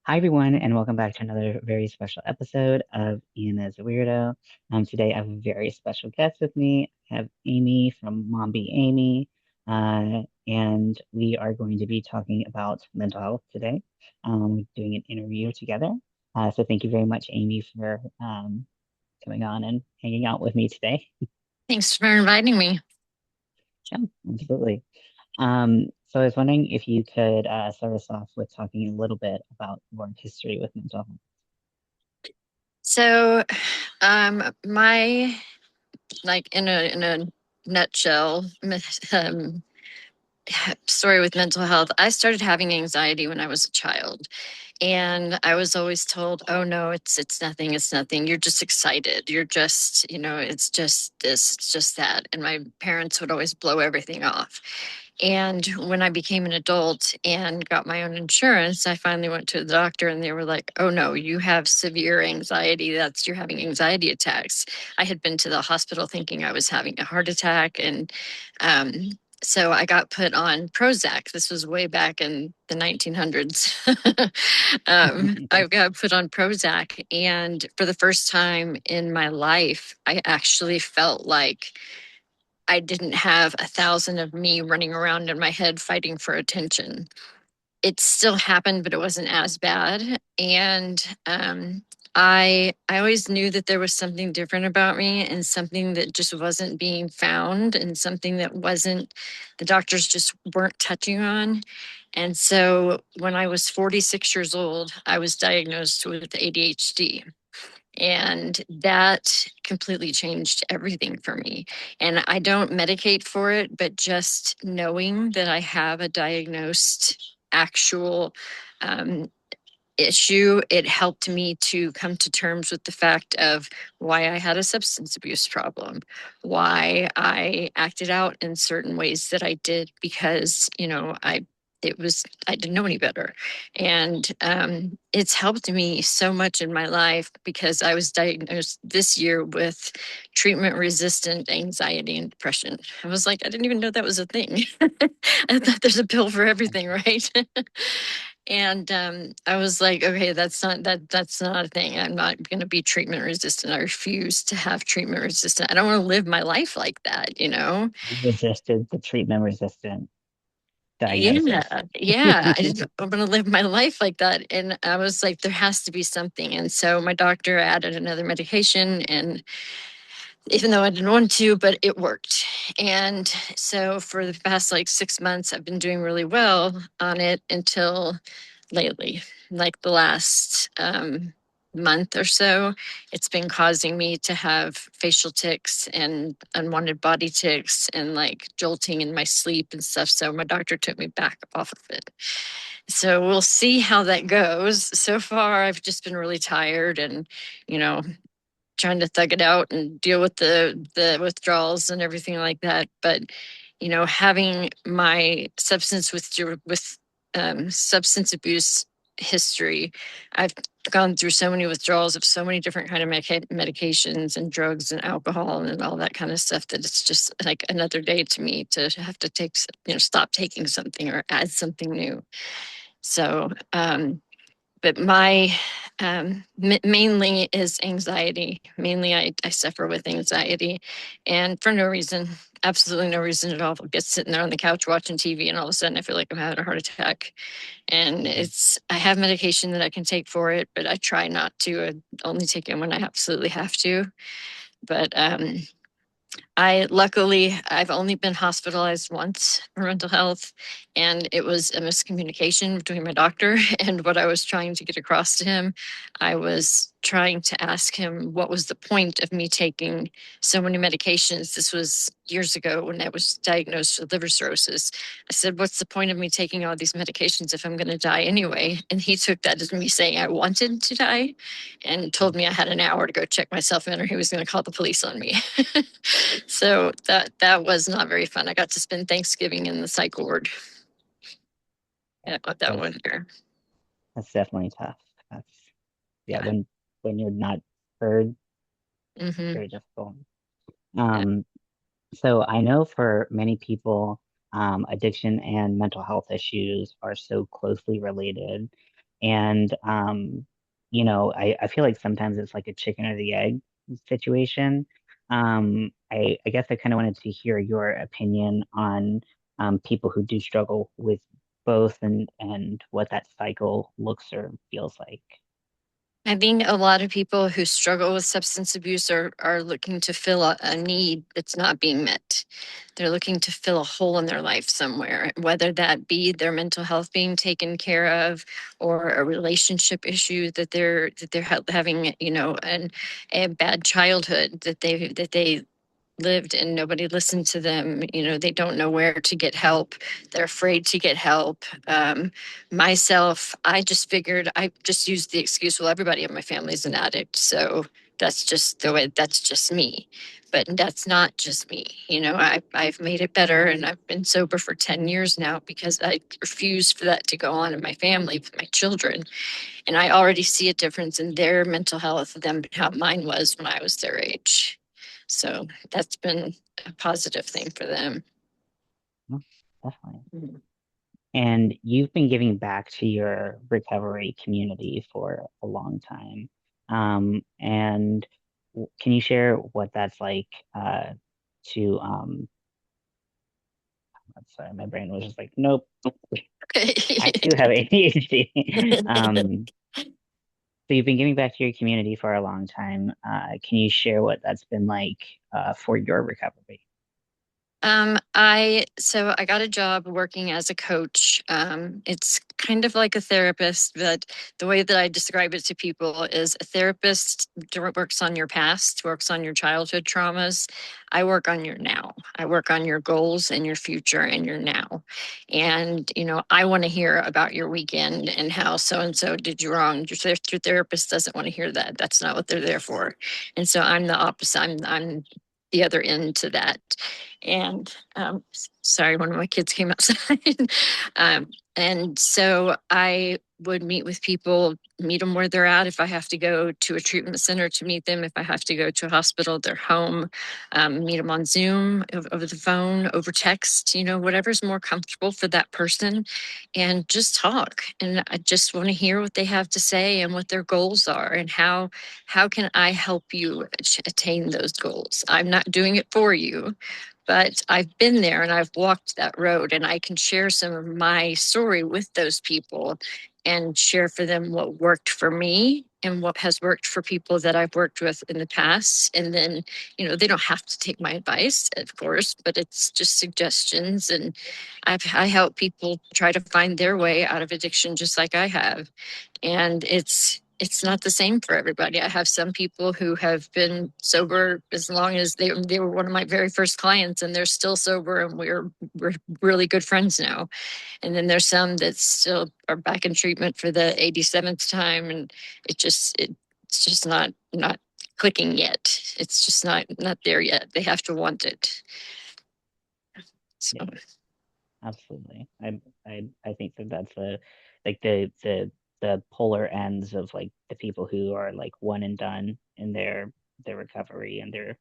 Hi, everyone, and welcome back to another very special episode of Ian as a Weirdo. Today, I have a very special guest with me. I have Amy from Mom Be Amy, and we are going to be talking about mental health today. We're doing an interview together. So, thank you very much, Amy, for coming on and hanging out with me today. Thanks for inviting me. Yeah, absolutely. So, I was wondering if you could start us off with talking a little bit about your history with mental health. So, my in a nutshell, um, story with mental health. I started having anxiety when I was a child, and I was always told, "Oh no, it's nothing. It's nothing. You're just excited. You're just, it's just this, it's just that." And my parents would always blow everything off. And when I became an adult and got my own insurance, I finally went to the doctor and they were like, "Oh no, you have severe anxiety. You're having anxiety attacks." I had been to the hospital thinking I was having a heart attack. And um, so I got put on Prozac. This was way back in the 1900s. I got put on Prozac. And for the first time in my life, I actually felt like I didn't have 1,000 of me running around in my head fighting for attention. It still happened, but it wasn't as bad. And I always knew that there was something different about me and something that just wasn't being found and something that wasn't the doctors just weren't touching on. And so when I was 46 years old, I was diagnosed with ADHD. And that completely changed everything for me. And I don't medicate for it, but just knowing that I have a diagnosed actual um, issue, it helped me to come to terms with the fact of why I had a substance abuse problem, why I acted out in certain ways that I did because, I didn't know any better. And it's helped me so much in my life because I was diagnosed this year with treatment resistant anxiety and depression. I was like, I didn't even know that was a thing. I thought there's a pill for everything, right? And I was like, okay, that's not a thing. I'm not going to be treatment resistant. I refuse to have treatment resistant. I don't want to live my life like that. You resisted the treatment resistant diagnosis. Yeah, yeah. I'm going to live my life like that. And I was like, there has to be something. And so my doctor added another medication, and even though I didn't want to, but it worked. And so for the past like 6 months, I've been doing really well on it until lately, like the last month or so. It's been causing me to have facial tics and unwanted body tics and like jolting in my sleep and stuff. So my doctor took me back off of it. So we'll see how that goes. So far, I've just been really tired and, you know, trying to thug it out and deal with the withdrawals and everything like that. But having my substance abuse history, I've gone through so many withdrawals of so many different kind of medications and drugs and alcohol and all that kind of stuff that it's just like another day to me to have to take, stop taking something or add something new. So but my mainly is anxiety. Mainly, I suffer with anxiety, and for no reason, absolutely no reason at all. I'll get sitting there on the couch watching TV, and all of a sudden, I feel like I'm having a heart attack. And I have medication that I can take for it, but I try not to. I only take it when I absolutely have to. But I've only been hospitalized once for mental health, and it was a miscommunication between my doctor and what I was trying to get across to him. I was trying to ask him what was the point of me taking so many medications. This was years ago when I was diagnosed with liver cirrhosis. I said, "What's the point of me taking all these medications if I'm going to die anyway?" And he took that as me saying I wanted to die and told me I had an hour to go check myself in or he was going to call the police on me. So that was not very fun. I got to spend Thanksgiving in the psych ward at that That's one year. that's definitely tough. That's yeah, Yeah. when you're not heard, Hmm. very difficult. Yeah. Um, so I know for many people, addiction and mental health issues are so closely related. And I feel like sometimes it's like a chicken or the egg situation. I guess I kind of wanted to hear your opinion on people who do struggle with both and what that cycle looks or feels like. I think a lot of people who struggle with substance abuse are looking to fill a need that's not being met. They're looking to fill a hole in their life somewhere, whether that be their mental health being taken care of or a relationship issue that they're having, a bad childhood that they lived and nobody listened to them. They don't know where to get help. They're afraid to get help. Myself, I just figured I just used the excuse, well, everybody in my family is an addict. So that's just the way, that's just me. But that's not just me. I've made it better and I've been sober for 10 years now because I refuse for that to go on in my family with my children. And I already see a difference in their mental health than how mine was when I was their age. So that's been a positive thing for them. Oh, definitely. Mhm. And you've been giving back to your recovery community for a long time. And can you share what that's like to I'm sorry, my brain was just like, nope, I Okay. too have ADHD. So you've been giving back to your community for a long time. Can you share what that's been like for your recovery? I got a job working as a coach. It's kind of like a therapist, but the way that I describe it to people is a therapist works on your past, works on your childhood traumas. I work on your now. I work on your goals and your future and your now. And, I want to hear about your weekend and how so and so did you wrong. Your therapist doesn't want to hear that. That's not what they're there for. And so I'm the opposite. I'm the other end to that. And sorry, one of my kids came outside. And so I would meet with people, meet them where they're at. If I have to go to a treatment center to meet them, if I have to go to a hospital, their home, meet them on Zoom, over the phone, over text, whatever's more comfortable for that person, and just talk. And I just want to hear what they have to say and what their goals are and how can I help you attain those goals. I'm not doing it for you, but I've been there and I've walked that road and I can share some of my story with those people and share for them what worked for me and what has worked for people that I've worked with in the past. And then, they don't have to take my advice, of course, but it's just suggestions. And I help people try to find their way out of addiction just like I have. And it's not the same for everybody. I have some people who have been sober as long as they were one of my very first clients and they're still sober and we're really good friends now. And then there's some that still are back in treatment for the 87th time and it's just not clicking yet. It's just not there yet. They have to want it. So Yeah, absolutely. I think that that's like the polar ends of like the people who are like one and done in their recovery and their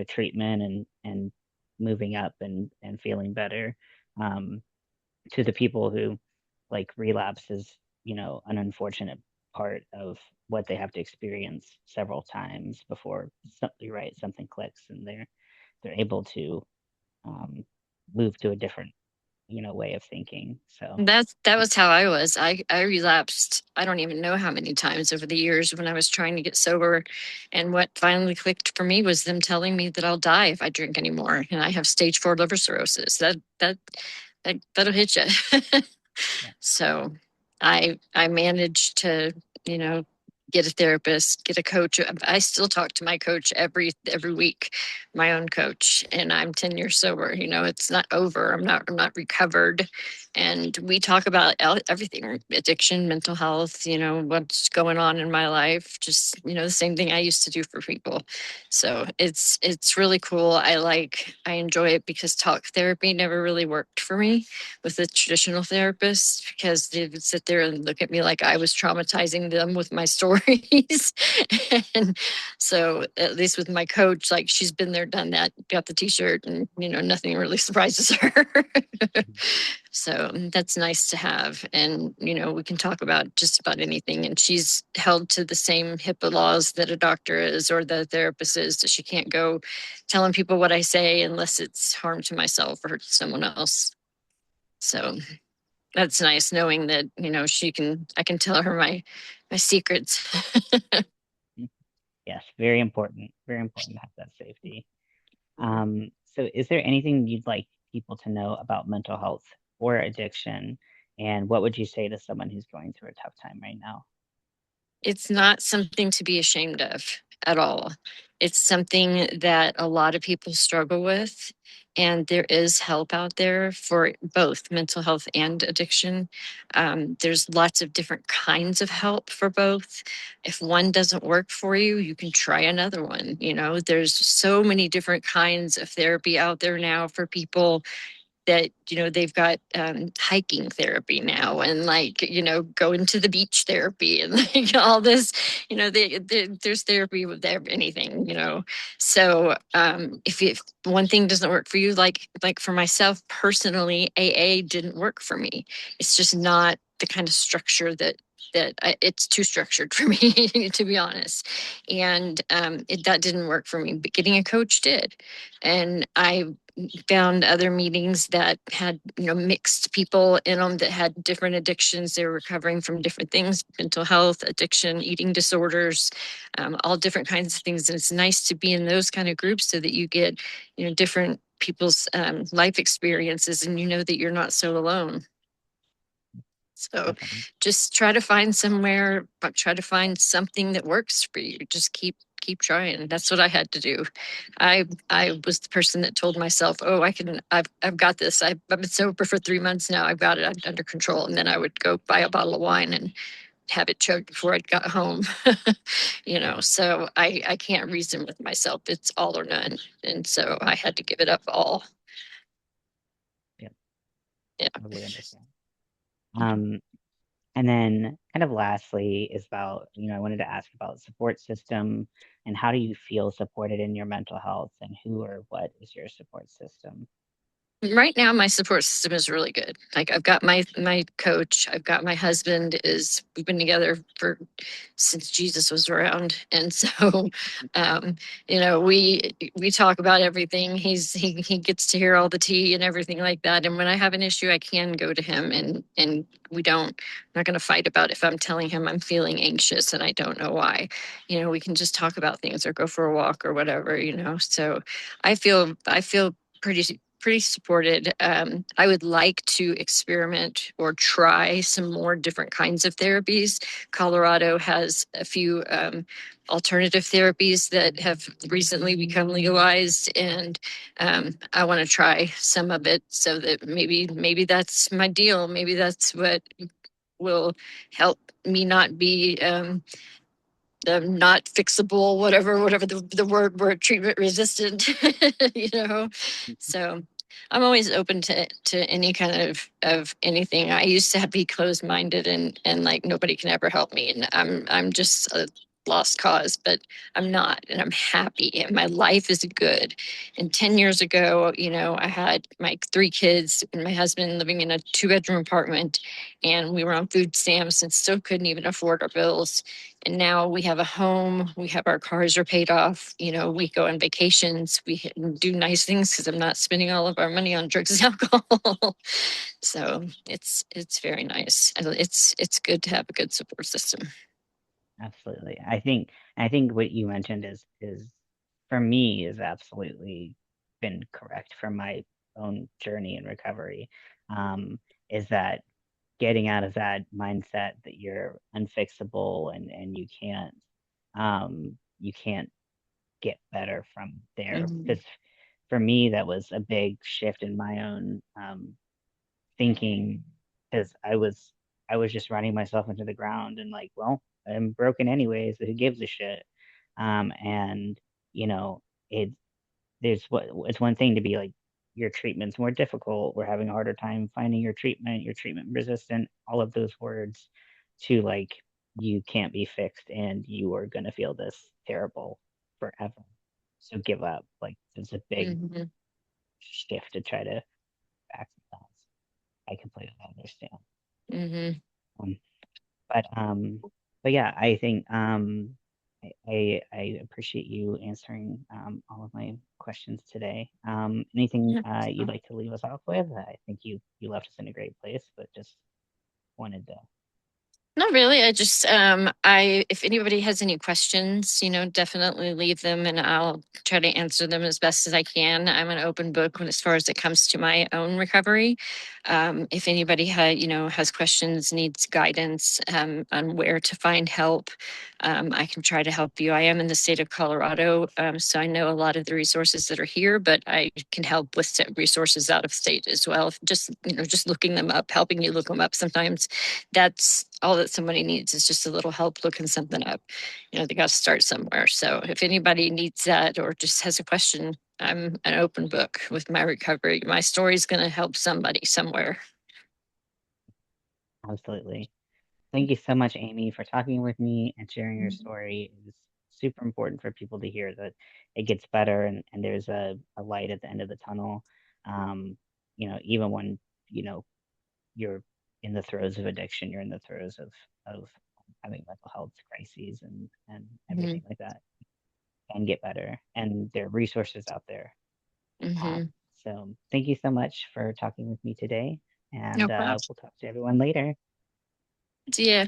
treatment and moving up and feeling better. Um, to the people who like relapse is, an unfortunate part of what they have to experience several times before something right, something clicks and they're able to um, move to a different, way of thinking. So that yeah, was how I was. I relapsed. I don't even know how many times over the years when I was trying to get sober. And what finally clicked for me was them telling me that I'll die if I drink anymore. And I have stage 4 liver cirrhosis. That'll hit you. yeah, So I managed to, you know, get a therapist, get a coach. I still talk to my coach every week, my own coach, and I'm 10 years sober. It's not over. I'm not recovered. And we talk about everything, addiction, mental health, what's going on in my life, just, the same thing I used to do for people. So it's really cool. I enjoy it because talk therapy never really worked for me with a traditional therapist because they would sit there and look at me like I was traumatizing them with my stories. And so at least with my coach, like she's been there, done that, got the t-shirt and nothing really surprises her. So that's nice to have. And, we can talk about just about anything. And she's held to the same HIPAA laws that a doctor is or the therapist is. That she can't go telling people what I say unless it's harm to myself or to someone else. So that's nice knowing that, I can tell her my secrets. Yes, very important to have that safety. So is there anything you'd like people to know about mental health or addiction? And what would you say to someone who's going through a tough time right now? It's not something to be ashamed of at all. It's something that a lot of people struggle with. And there is help out there for both mental health and addiction. There's lots of different kinds of help for both. If one doesn't work for you, you can try another one. There's so many different kinds of therapy out there now for people that they've got hiking therapy now and going to the beach therapy and like all this there's therapy with anything so if one thing doesn't work for you, like for myself personally, AA didn't work for me. It's just not the kind of structure it's too structured for me to be honest. And that didn't work for me, but getting a coach did. And I found other meetings that had mixed people in them that had different addictions. They were recovering from different things: mental health, addiction, eating disorders, all different kinds of things. And it's nice to be in those kind of groups so that you get different people's life experiences, and that you're not so alone. So Definitely. just try to find somewhere, but try to find something that works for you. Just keep trying. That's what I had to do. I was the person that told myself, "Oh, I've got this. I've been sober for 3 months now. I've got it under control." And then I would go buy a bottle of wine and have it chugged before I got home. So I can't reason with myself. It's all or none. And so I had to give it up all. Yeah, Yeah. totally understand. Um, and then kind of lastly is about, I wanted to ask about support system and how do you feel supported in your mental health and who or what is your support system? Right now my support system is really good. Like I've got my coach, I've got my husband. Is We've been together for since Jesus was around. And so um we talk about everything. He gets to hear all the tea and everything like that. And when I have an issue, I can go to him, and I'm not going to fight about if I'm telling him I'm feeling anxious and I don't know why. We can just talk about things or go for a walk or whatever. So I feel pretty supported. I would like to experiment or try some more different kinds of therapies. Colorado has a few alternative therapies that have recently become legalized, and I want to try some of it so that maybe that's my deal. Maybe that's what will help me not be not fixable, whatever the word treatment resistant, you know. So I'm always open to any kind of anything. I used to be closed minded and like nobody can ever help me, and I'm just a lost cause, but I'm not, and I'm happy, and my life is good. And 10 years ago, I had my 3 kids and my husband living in a 2-bedroom apartment, and we were on food stamps and still couldn't even afford our bills. And now we have a home, we have our cars are paid off, we go on vacations, we do nice things because I'm not spending all of our money on drugs and alcohol. So it's very nice. And it's good to have a good support system. Absolutely. I think what you mentioned is for me is absolutely been correct for my own journey in recovery. Is that getting out of that mindset that you're unfixable and you can't get better from there. Mhm. Because for me that was a big shift in my own thinking because I was just running myself into the ground and like, well, I'm broken anyways. Who gives a shit? And you know, it there's what it's one thing to be like your treatment's more difficult. We're having a harder time finding your treatment. You're treatment resistant. All of those words to like you can't be fixed and you are gonna feel this terrible forever. So give up. Like it's a big Mhm. shift to try to back themselves. I completely understand. Hmm. Um, but but yeah, I think I appreciate you answering all of my questions today. Anything you'd like to leave us off with? I think you left us in a great place, but just wanted to. Not really. I just, if anybody has any questions, definitely leave them and I'll try to answer them as best as I can. I'm an open book when, as far as it comes to my own recovery. If anybody has questions, needs guidance, on where to find help, I can try to help you. I am in the state of Colorado, so I know a lot of the resources that are here, but I can help with resources out of state as well. Just looking them up, helping you look them up. Sometimes that's all that somebody needs is just a little help looking something up. They got to start somewhere. So if anybody needs that or just has a question, I'm an open book with my recovery. My story is going to help somebody somewhere. Absolutely. Thank you so much, Amy, for talking with me and sharing your story. It's super important for people to hear that it gets better and there's a light at the end of the tunnel. Um, even when, you know, you're in the throes of addiction, you're in the throes of having mental health crises and Mm-hmm. everything like that can get better. And there are resources out there. Mm-hmm. So thank you so much for talking with me today. No And problem. we'll talk to everyone later. See ya.